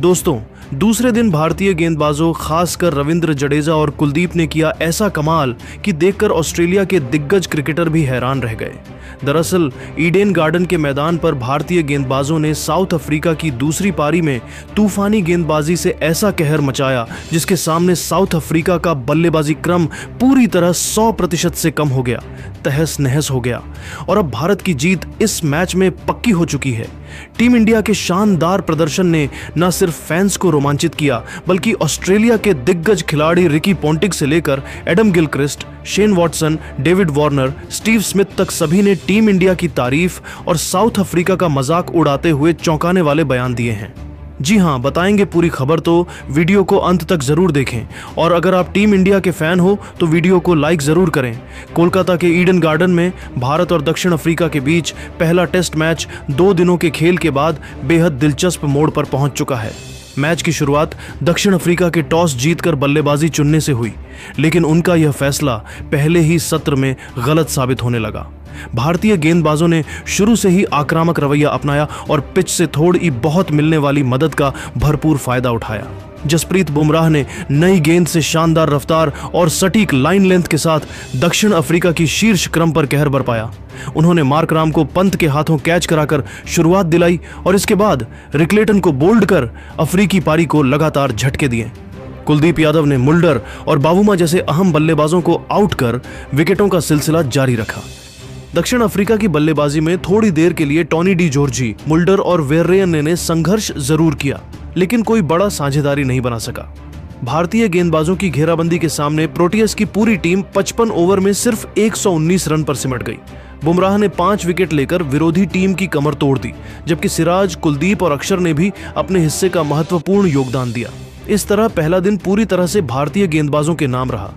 दोस्तों, दूसरे दिन भारतीय गेंदबाजों खासकर रविंद्र जडेजा और कुलदीप ने किया ऐसा कमाल कि देखकर ऑस्ट्रेलिया के दिग्गज क्रिकेटर भी हैरान रह गए। दरअसल ईडन गार्डन के मैदान पर भारतीय गेंदबाजों ने साउथ अफ्रीका की दूसरी पारी में तूफानी गेंदबाजी से ऐसा कहर मचाया जिसके सामने साउथ अफ्रीका का बल्लेबाजी क्रम पूरी तरह 100% से कम हो गया, तहस नहस हो गया और अब भारत की जीत इस मैच में पक्की हो चुकी है। टीम इंडिया के शानदार प्रदर्शन ने न सिर्फ फैंस को रोमांचित किया बल्कि ऑस्ट्रेलिया के दिग्गज खिलाड़ी रिकी पोंटिंग से लेकर Adam Gilchrist, Shane Watson, David Warner, Steve Smith तक सभी ने टीम इंडिया की तारीफ और साउथ अफ्रीका का मजाक उड़ाते हुए चौंकाने वाले बयान दिए हैं। जी हां, बताएंगे पूरी खबर, तो वीडियो को अंत तक जरूर देखें और अगर आप टीम इंडिया के फैन हो तो वीडियो को लाइक जरूर करें। कोलकाता के ईडन गार्डन में भारत और दक्षिण अफ्रीका के बीच पहला टेस्ट मैच 2 दिनों के खेल के बाद बेहद दिलचस्प मोड़ पर पहुंच चुका है। मैच की शुरुआत दक्षिण अफ्रीका के टॉस जीतकर बल्लेबाजी चुनने से हुई, लेकिन उनका यह फैसला पहले ही सत्र में गलत साबित होने लगा। भारतीय गेंदबाजों ने शुरू से ही आक्रामक रवैया अपनाया और पिच से थोड़ी बहुत मिलने वाली मदद का भरपूर फायदा उठाया। जसप्रीत बुमराह ने नई गेंद से शानदार रफ्तार और सटीक लाइन लेंथ के साथ दक्षिण अफ्रीका की शीर्ष क्रम पर कहर बरपाया। उन्होंने मार्कराम को पंत के हाथों कैच कराकर शुरुआत दिलाई और इसके बाद रिकलेटन को बोल्ड कर अफ्रीकी पारी को लगातार झटके दिए। कुलदीप यादव ने मुल्डर और बावुमा जैसे अहम बल्लेबाजों को आउट कर विकेटों का सिलसिला जारी रखा। दक्षिण अफ्रीका की बल्लेबाजी में थोड़ी देर के लिए टॉनी डी जॉर्जी, मुल्डर और वेर्रेयन ने संघर्ष जरूर किया, लेकिन कोई बड़ा साझेदारी नहीं बना सका। भारतीय गेंदबाजों की घेराबंदी के सामने प्रोटियस की पूरी टीम 55 ओवर में सिर्फ 119 रन पर सिमट गई। बुमराह ने 5 विकेट लेकर विरोधी टीम की कमर तोड़ दी, जबकि सिराज, कुलदीप और अक्षर ने भी अपने हिस्से का महत्वपूर्ण योगदान दिया। इस तरह पहला दिन पूरी तरह से भारतीय गेंदबाजों के नाम रहा।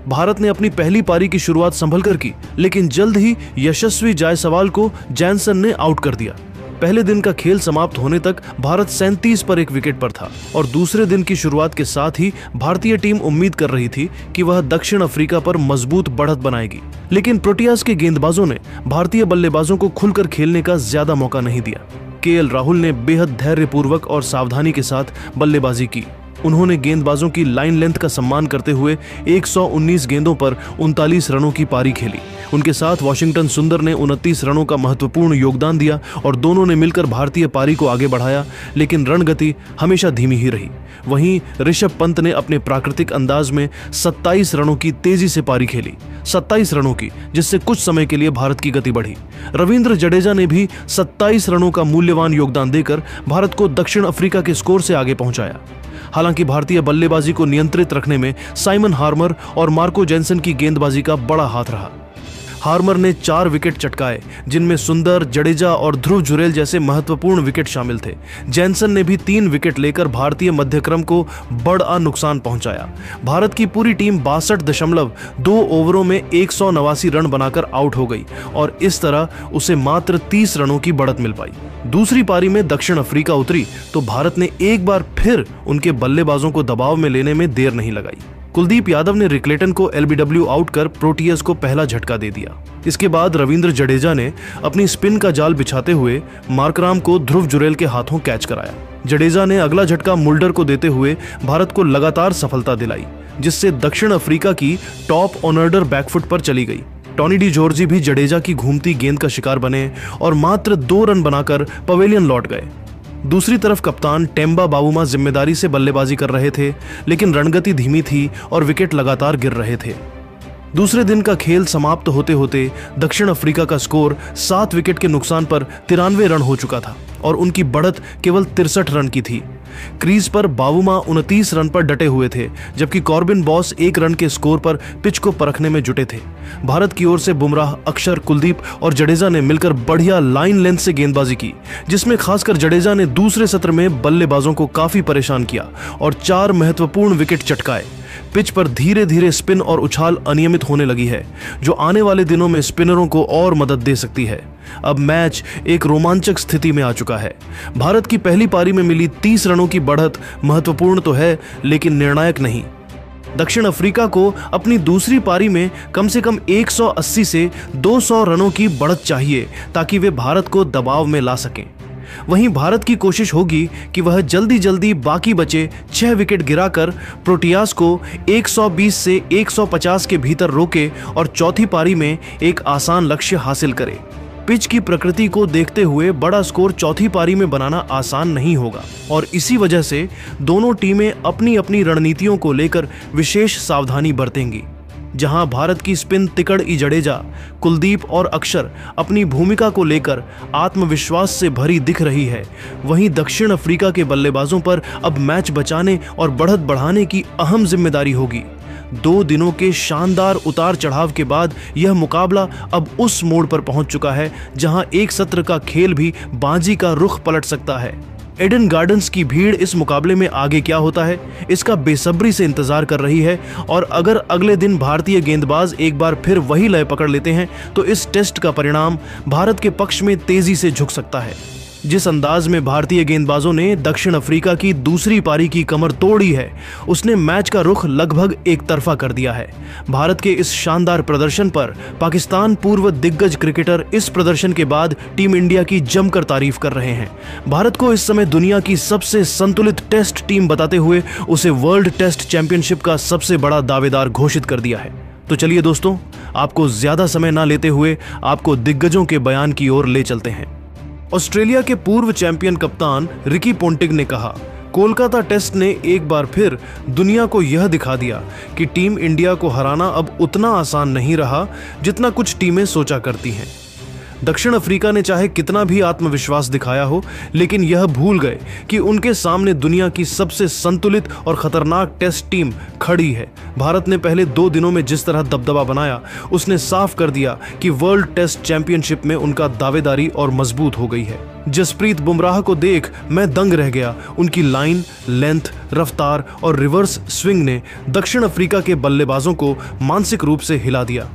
भारत ने अपनी पहली पारी की शुरुआत संभल कर की, लेकिन जल्द ही यशस्वी जायसवाल को जैनसन ने आउट कर दिया। पहले दिन का खेल समाप्त होने तक भारत 37 पर 1 विकेट पर था और दूसरे दिन की शुरुआत के साथ ही भारतीय टीम उम्मीद कर रही थी कि वह दक्षिण अफ्रीका पर मजबूत बढ़त बनाएगी, लेकिन प्रोटियास के गेंदबाजों ने भारतीय बल्लेबाजों को खुलकर खेलने का ज्यादा मौका नहीं दिया। केएल राहुल ने बेहद धैर्यपूर्वक और सावधानी के साथ बल्लेबाजी की। उन्होंने गेंदबाजों की लाइन लेंथ का सम्मान करते हुए 119 गेंदों पर 39 रनों की पारी खेली। उनके साथ वाशिंगटन सुंदर ने 29 रनों का महत्वपूर्ण योगदान दिया और दोनों ने मिलकर भारतीय पारी को आगे बढ़ाया, लेकिन रणगति हमेशा धीमी ही रही। वहीं ऋषभ पंत ने अपने प्राकृतिक अंदाज में 27 रनों की तेजी से पारी खेली, 27 रनों की, जिससे कुछ समय के लिए भारत की गति बढ़ी। रविंद्र जडेजा ने भी 27 रनों का मूल्यवान योगदान देकर भारत को दक्षिण अफ्रीका के स्कोर से आगे पहुंचाया। हालांकि भारतीय बल्लेबाजी को नियंत्रित रखने में साइमन हार्मर और मार्को जेनसन की गेंदबाजी का बड़ा हाथ रहा। हार्मर ने 4 विकेट चटकाए, जिनमें सुंदर, जडेजा और ध्रुव जुरेल जैसे महत्वपूर्ण विकेट शामिल थे। जेनसन ने भी 3 विकेट लेकर भारतीय मध्यक्रम को बड़ा नुकसान पहुंचाया। भारत की पूरी टीम 62.2 ओवरों में 189 रन बनाकर आउट हो गई और इस तरह उसे मात्र 30 रनों की बढ़त मिल पाई। दूसरी पारी में दक्षिण अफ्रीका उतरी तो भारत ने एक बार फिर उनके बल्लेबाजों को दबाव में लेने में देर नहीं लगाई। कुलदीप यादव ने रिकलेटन को एलबीडब्ल्यू आउट कर प्रोटियस को पहला झटका दे दिया। इसके बाद रविंद्र जडेजा ने अपनी स्पिन का जाल बिछाते हुए मार्कराम को ध्रुव जुरेल के हाथों कैच कराया। जडेजा ने अगला झटका मुल्डर को देते हुए भारत को लगातार सफलता दिलाई, जिससे दक्षिण अफ्रीका की टॉप ऑर्डर बैकफुट पर चली गई। टॉनी डी जॉर्जी भी जडेजा की घूमती गेंद का शिकार बने और मात्र 2 रन बनाकर पवेलियन लौट गए। दूसरी तरफ कप्तान टेम्बा बावुमा जिम्मेदारी से बल्लेबाजी कर रहे थे, लेकिन रणगति धीमी थी और विकेट लगातार गिर रहे थे। दूसरे दिन का खेल समाप्त होते होते दक्षिण अफ्रीका का स्कोर 7 विकेट के नुकसान पर 93 रन हो चुका था और उनकी बढ़त केवल 63 रन की थी। क्रीज पर बावुमा 29 रन पर डटे हुए थे, जबकि कॉर्बिन बॉस 1 रन के स्कोर पर पिच को परखने में जुटे थे। भारत की ओर से बुमराह, अक्षर, कुलदीप और जडेजा ने मिलकर बढ़िया लाइन लेंथ से गेंदबाजी की, जिसमें खासकर जडेजा ने दूसरे सत्र में बल्लेबाजों को काफी परेशान किया और 4 महत्वपूर्ण विकेट चटकाए। पिच पर धीरे धीरे स्पिन और उछाल अनियमित होने लगी है, जो आने वाले दिनों में स्पिनरों को और मदद दे सकती है। अब मैच एक रोमांचक स्थिति में आ चुका है। भारत की पहली पारी में मिली 30 रनों की बढ़त महत्वपूर्ण तो है, लेकिन निर्णायक नहीं। दक्षिण अफ्रीका को अपनी दूसरी पारी में कम से कम 180 से 200 रनों की बढ़त चाहिए ताकि वे भारत को दबाव में ला सकें। वहीं भारत की कोशिश होगी कि वह जल्दी जल्दी बाकी बचे 6 विकेट गिराकर प्रोटियास को 120 से 150 के भीतर रोके और चौथी पारी में एक आसान लक्ष्य हासिल करे। पिच की प्रकृति को देखते हुए बड़ा स्कोर चौथी पारी में बनाना आसान नहीं होगा और इसी वजह से दोनों टीमें अपनी अपनी रणनीतियों को लेकर विशेष सावधानी बरतेंगी। जहां भारत की स्पिन तिकड़ जडेजा, कुलदीप और अक्षर अपनी भूमिका को लेकर आत्मविश्वास से भरी दिख रही है, वहीं दक्षिण अफ्रीका के बल्लेबाजों पर अब मैच बचाने और बढ़त बढ़ाने की अहम जिम्मेदारी होगी। 2 दिनों के शानदार उतार चढ़ाव के बाद यह मुकाबला अब उस मोड़ पर पहुंच चुका है जहां एक सत्र का खेल भी बाजी का रुख पलट सकता है। एडन गार्डन्स की भीड़ इस मुकाबले में आगे क्या होता है, इसका बेसब्री से इंतजार कर रही है और अगर अगले दिन भारतीय गेंदबाज एक बार फिर वही लय पकड़ लेते हैं तो इस टेस्ट का परिणाम भारत के पक्ष में तेजी से झुक सकता है। जिस अंदाज में भारतीय गेंदबाजों ने दक्षिण अफ्रीका की दूसरी पारी की कमर तोड़ी है, उसने मैच का रुख लगभग एक तरफा कर दिया है। भारत के इस शानदार प्रदर्शन पर पाकिस्तान पूर्व दिग्गज क्रिकेटर इस प्रदर्शन के बाद टीम इंडिया की जमकर तारीफ कर रहे हैं। भारत को इस समय दुनिया की सबसे संतुलित टेस्ट टीम बताते हुए उसे वर्ल्ड टेस्ट चैंपियनशिप का सबसे बड़ा दावेदार घोषित कर दिया है। तो चलिए दोस्तों, आपको ज्यादा समय ना लेते हुए आपको दिग्गजों के बयान की ओर ले चलते हैं। ऑस्ट्रेलिया के पूर्व चैंपियन कप्तान रिकी पोंटिंग ने कहा, कोलकाता टेस्ट ने एक बार फिर दुनिया को यह दिखा दिया कि टीम इंडिया को हराना अब उतना आसान नहीं रहा जितना कुछ टीमें सोचा करती हैं। दक्षिण अफ्रीका ने चाहे कितना भी आत्मविश्वास दिखाया हो, लेकिन यह भूल गए कि उनके सामने दुनिया की सबसे संतुलित और खतरनाक टेस्ट टीम खड़ी है। भारत ने पहले 2 दिनों में जिस तरह दबदबा बनाया, उसने साफ कर दिया कि वर्ल्ड टेस्ट चैंपियनशिप में उनका दावेदारी और मजबूत हो गई है। जसप्रीत बुमराह को देख मैं दंग रह गया। उनकी लाइन, लेंथ, रफ्तार और रिवर्स स्विंग ने दक्षिण अफ्रीका के बल्लेबाजों को मानसिक रूप से हिला दिया।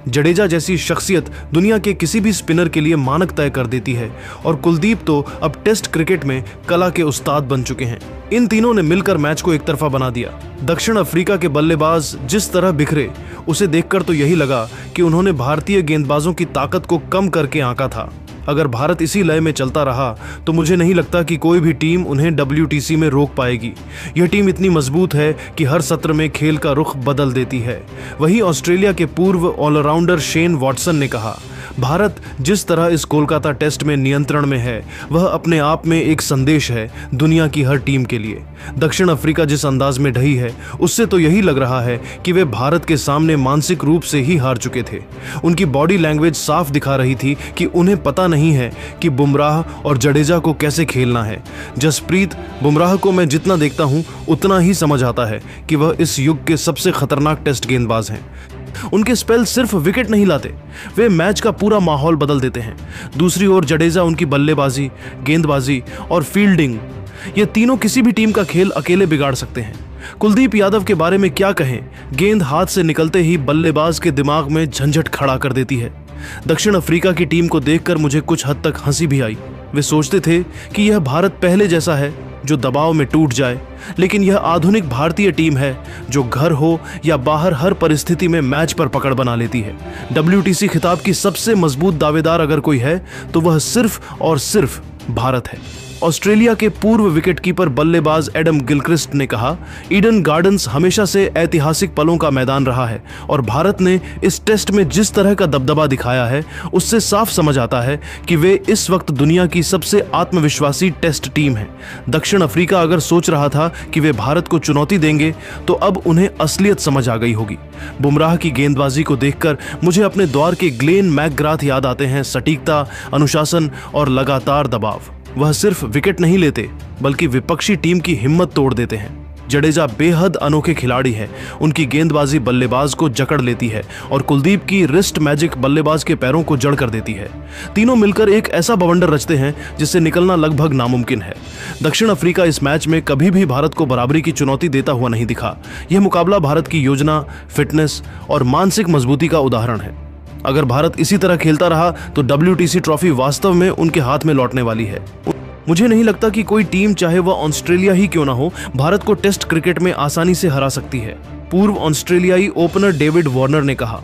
जडेजा जैसी शख्सियत दुनिया के किसी भी स्पिनर के लिए मानक तय कर देती है और कुलदीप तो अब टेस्ट क्रिकेट में कला के उस्ताद बन चुके हैं। इन तीनों ने मिलकर मैच को एक तरफा बना दिया। दक्षिण अफ्रीका के बल्लेबाज जिस तरह बिखरे, उसे देखकर तो यही लगा कि उन्होंने भारतीय गेंदबाजों की ताकत को कम करके आंका था। अगर भारत इसी लय में चलता रहा तो मुझे नहीं लगता कि कोई भी टीम उन्हें WTC में रोक पाएगी। यह टीम इतनी मजबूत है कि हर सत्र में खेल का रुख बदल देती है। वहीं ऑस्ट्रेलिया के पूर्व ऑलराउंडर शेन वॉटसन ने कहा, भारत जिस तरह इस कोलकाता टेस्ट में नियंत्रण में है, वह अपने आप में एक संदेश है दुनिया की हर टीम के लिए। दक्षिण अफ्रीका जिस अंदाज में ढही है, उससे तो यही लग रहा है कि वे भारत के सामने मानसिक रूप से ही हार चुके थे। उनकी बॉडी लैंग्वेज साफ दिखा रही थी कि उन्हें पता नहीं है कि बुमराह और जडेजा को कैसे खेलना है। जसप्रीत बुमराह को मैं जितना देखता हूं, उतना ही समझ आता है कि वह इस युग के सबसे खतरनाक टेस्ट गेंदबाज हैं। उनके स्पेल सिर्फ विकेट नहीं लाते, वे मैच का पूरा माहौल बदल देते हैं। दूसरी ओर जडेजा उनकी बल्लेबाजी, गेंदबाजी और फील्डिंग, ये तीनों किसी भी टीम का खेल अकेले बिगाड़ सकते हैं। कुलदीप यादव के बारे में क्या कहें, गेंद हाथ से निकलते ही बल्लेबाज के दिमाग में झंझट खड़ा कर देती है। दक्षिण अफ्रीका की टीम को देखकर मुझे कुछ हद तक हंसी भी आई। वे सोचते थे कि यह भारत पहले जैसा है जो दबाव में टूट जाए, लेकिन यह आधुनिक भारतीय टीम है जो घर हो या बाहर हर परिस्थिति में मैच पर पकड़ बना लेती है। WTC खिताब की सबसे मजबूत दावेदार अगर कोई है तो वह सिर्फ और सिर्फ भारत है। ऑस्ट्रेलिया के पूर्व विकेटकीपर बल्लेबाज एडम गिलक्रिस्ट ने कहा, ईडन गार्डन्स हमेशा से ऐतिहासिक पलों का मैदान रहा है और भारत ने इस टेस्ट में जिस तरह का दबदबा दिखाया है, उससे साफ समझ आता है कि वे इस वक्त दुनिया की सबसे आत्मविश्वासी टेस्ट टीम है। दक्षिण अफ्रीका अगर सोच रहा था कि वे भारत को चुनौती देंगे, तो अब उन्हें असलियत समझ आ गई होगी। बुमराह की गेंदबाजी को देखकर मुझे अपने दौर के ग्लेन मैकग्राथ याद आते हैं। सटीकता, अनुशासन और लगातार दबाव। वह सिर्फ विकेट नहीं लेते बल्कि विपक्षी टीम की हिम्मत तोड़ देते हैं। जडेजा बेहद अनोखे खिलाड़ी है। उनकी गेंदबाजी बल्लेबाज को जकड़ लेती है और कुलदीप की रिस्ट मैजिक बल्लेबाज के पैरों को जड़ कर देती है। तीनों मिलकर एक ऐसा बवंडर रचते हैं जिससे निकलना लगभग नामुमकिन है। दक्षिण अफ्रीका इस मैच में कभी भी भारत को बराबरी की चुनौती देता हुआ नहीं दिखा। यह मुकाबला भारत की योजना, फिटनेस और मानसिक मजबूती का उदाहरण है। अगर भारत इसी तरह खेलता रहा तो WTC ट्रॉफी वास्तव में उनके हाथ में लौटने वाली है। मुझे नहीं लगता कि कोई टीम, चाहे वह ऑस्ट्रेलिया ही क्यों ना हो, भारत को टेस्ट क्रिकेट में आसानी से हरा सकती है। पूर्व ऑस्ट्रेलियाई ओपनर डेविड वार्नर ने कहा,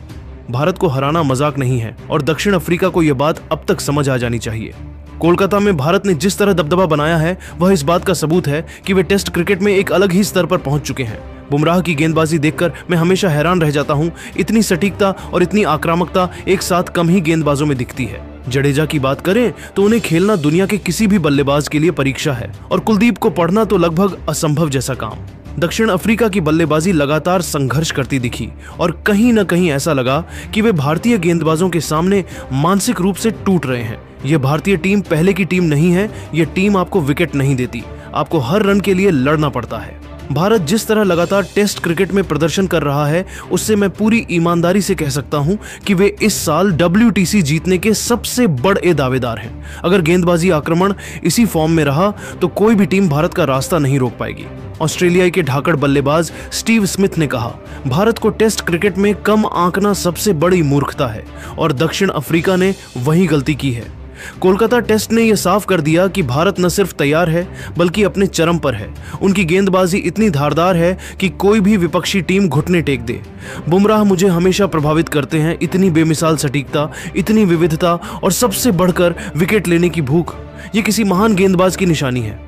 भारत को हराना मजाक नहीं है और दक्षिण अफ्रीका को यह बात अब तक समझ आ जानी चाहिए। कोलकाता में भारत ने जिस तरह दबदबा बनाया है वह इस बात का सबूत है कि वे टेस्ट क्रिकेट में एक अलग ही स्तर पर पहुंच चुके हैं। बुमराह की गेंदबाजी देखकर मैं हमेशा हैरान रह जाता हूं। इतनी सटीकता और इतनी आक्रामकता एक साथ कम ही गेंदबाजों में दिखती है। जडेजा की बात करें तो उन्हें खेलना दुनिया के किसी भी बल्लेबाज के लिए परीक्षा है और कुलदीप को पढ़ना तो लगभग असंभव जैसा काम। दक्षिण अफ्रीका की बल्लेबाजी लगातार संघर्ष करती दिखी और कहीं न कहीं ऐसा लगा कि वे भारतीय गेंदबाजों के सामने मानसिक रूप से टूट रहे हैं। यह भारतीय टीम पहले की टीम नहीं है। यह टीम आपको विकेट नहीं देती, आपको हर रन के लिए लड़ना पड़ता है। भारत जिस तरह लगातार टेस्ट क्रिकेट में प्रदर्शन कर रहा है उससे मैं पूरी ईमानदारी से कह सकता हूं कि वे इस साल WTC जीतने के सबसे बड़े दावेदार हैं। अगर गेंदबाजी आक्रमण इसी फॉर्म में रहा तो कोई भी टीम भारत का रास्ता नहीं रोक पाएगी। ऑस्ट्रेलिया के ढाकड़ बल्लेबाज स्टीव स्मिथ ने कहा, भारत को टेस्ट क्रिकेट में कम आंकना सबसे बड़ी मूर्खता है और दक्षिण अफ्रीका ने वही गलती की है। कोलकाता टेस्ट ने यह साफ कर दिया कि भारत न सिर्फ तैयार है बल्कि अपने चरम पर है। उनकी गेंदबाजी इतनी धारदार है कि कोई भी विपक्षी टीम घुटने टेक दे। बुमराह मुझे हमेशा प्रभावित करते हैं। इतनी बेमिसाल सटीकता, इतनी विविधता और सबसे बढ़कर विकेट लेने की भूख, ये किसी महान गेंदबाज की निशानी है।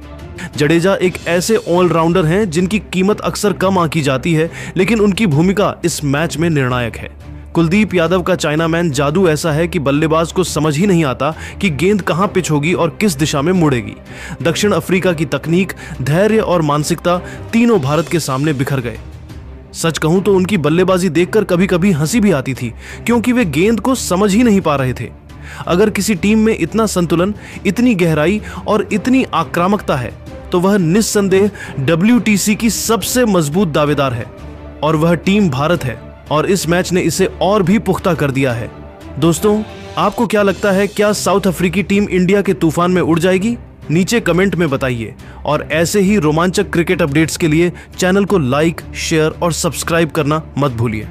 जडेजा एक ऐसे ऑलराउंडर हैं जिनकी कीमत अक्सर कम आंकी जाती है, लेकिन उनकी भूमिका इस मैच में निर्णायक है। कुलदीप यादव का चाइनामैन जादू ऐसा है कि बल्लेबाज को समझ ही नहीं आता कि गेंद कहां पिच होगी और किस दिशा में मुड़ेगी। दक्षिण अफ्रीका की तकनीक, धैर्य और मानसिकता तीनों भारत के सामने बिखर गए। सच कहूं तो उनकी बल्लेबाजी देखकर कभी कभी हंसी भी आती थी, क्योंकि वे गेंद को समझ ही नहीं पा रहे थे। अगर किसी टीम में इतना संतुलन, इतनी गहराई और इतनी आक्रामकता है तो वह निस्संदेह WTC की सबसे मजबूत दावेदार है और वह टीम भारत है और इस मैच ने इसे और भी पुख्ता कर दिया है। दोस्तों, आपको क्या लगता है, क्या साउथ अफ्रीकी टीम इंडिया के तूफान में उड़ जाएगी? नीचे कमेंट में बताइए और ऐसे ही रोमांचक क्रिकेट अपडेट्स के लिए चैनल को लाइक, शेयर और सब्सक्राइब करना मत भूलिए।